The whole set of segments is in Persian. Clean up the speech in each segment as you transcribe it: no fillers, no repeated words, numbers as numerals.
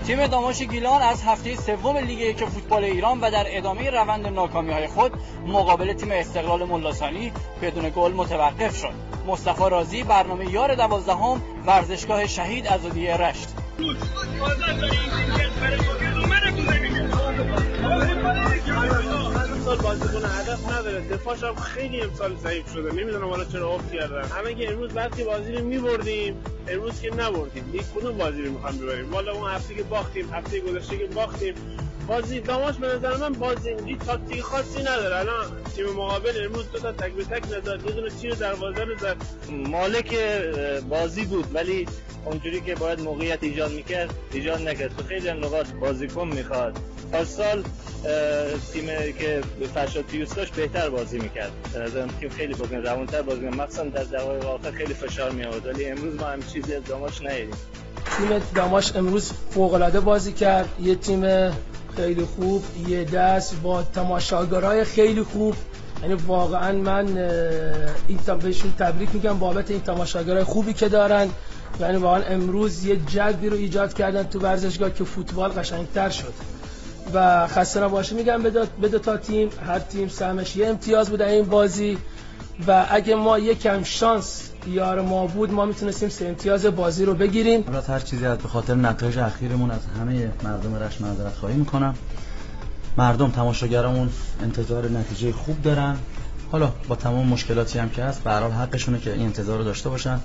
تیم داماش گیلان از هفته سوم لیگ یک فوتبال ایران و در ادامه روند ناکامی‌های خود مقابل تیم استقلال ملاثانی بدون گل متوقف شد. مصطفی رازی برنامه یار 12 ورزشگاه شهید عزادیه رشت. بازیکن هدف نداره، دفاعش هم خیلی امسال ضعیف شده، نمیدونم حالا چرا آف کردن. همه که امروز وقتی بازی رو می‌بردیم، امروز که نبردیم. یک کدوم بازی رو می‌خوام ببریم؟ والا اون هفته که باختیم، هفته گذشته که باختیم، بازی داماش به نظر من بازی اینجوری تاکتیک خاصی نداره. الان تیم مقابل امروز دو تا تک به تک نزد، یه دونه تیر دروازه رو زد. مالک بازی بود ولی اونجوری که باید موقعیت ایجاد می‌کرد ایجاد نکرد. تو خیلی نقاط بازیکن می‌خواد. پارسال تیم که فرشاد پیوس داشت بهتر بازی می‌کرد. از تیم خیلی بازی روان‌تر بازی می‌کرد، مثلا در دقایق آخر خیلی فشار می‌آورد. ولی امروز ما همین چیزی از داماش ندیدیم. تیم داماش امروز فوق‌العاده بازی کرد. یه تیم خیلی خوب، یه دست با تماشاگرای خیلی خوب. یعنی واقعا من این بهشون تبریک میگم بابت این تماشاگرای خوبی که دارن. یعنی واقعا امروز یه جذبی رو ایجاد کردن تو ورزشگاه که فوتبال قشنگتر شد. و خسته نباشه میگم به دو تا تیم، هر تیم سهمش یه امتیاز بود این بازی و اگه ما یکم شانس یار ما بود ما میتونستیم 3 امتیاز بازی رو بگیریم. البته هر چیزی از به خاطر نتایج اخیرمون از همه مردم رشت معذرت خواهی میکنم. مردم تماشاگرامون انتظار نتیجه خوب دارن. حالا با تمام مشکلاتی هم که هست به هر حال حقشونه که این انتظار رو داشته باشن.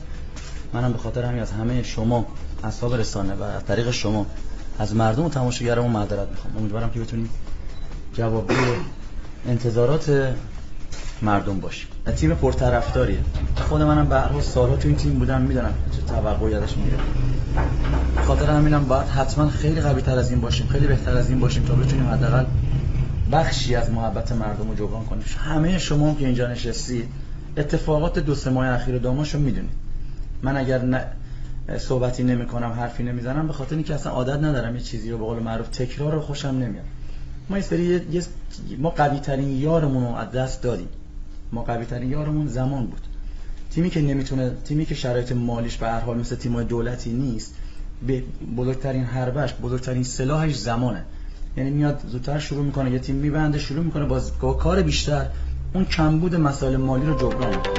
منم به خاطر همین از همه شما اصحاب رسانه و از طریق شما از مردم و تماشاگرامون معذرت میخوام. امیدوارم که بتونیم جوابگوی انتظارات مردم باشیم. تیم پرطرفداریه. خود منم به هر حال سال‌ها تو این تیم بودم، میدونم چه توقعی ازش میگیره. به خاطر همینم باید حتما خیلی قوی‌تر از این باشیم، خیلی بهتر از این باشیم تا بتونیم حداقل بخشی از محبت مردم رو جبران کنیم. همه شما که اینجا نشستید اتفاقات 2-3 ماه اخیر داماشو میدونید. من اگر صحبتی نمی‌کنم، حرفی نمیزنم به خاطر اینکه اصلا عادت ندارم یه چیزی رو به قول معروف تکرار رو خوشم نمیاد. ما قوی‌ترین یارمون رو از دست دادیم. ما قوی‌ترین یارمون زمان بود. تیمی که نمیتونه، تیمی که شرایط مالیش به هر حال مثل تیم‌های دولتی نیست، بزرگترین حربش، بزرگترین سلاحش زمانه. یعنی میاد زودتر شروع میکنه، یه تیم میبنده، شروع میکنه با کار بیشتر اون کمبود مسائل مالی رو جبران میکنه.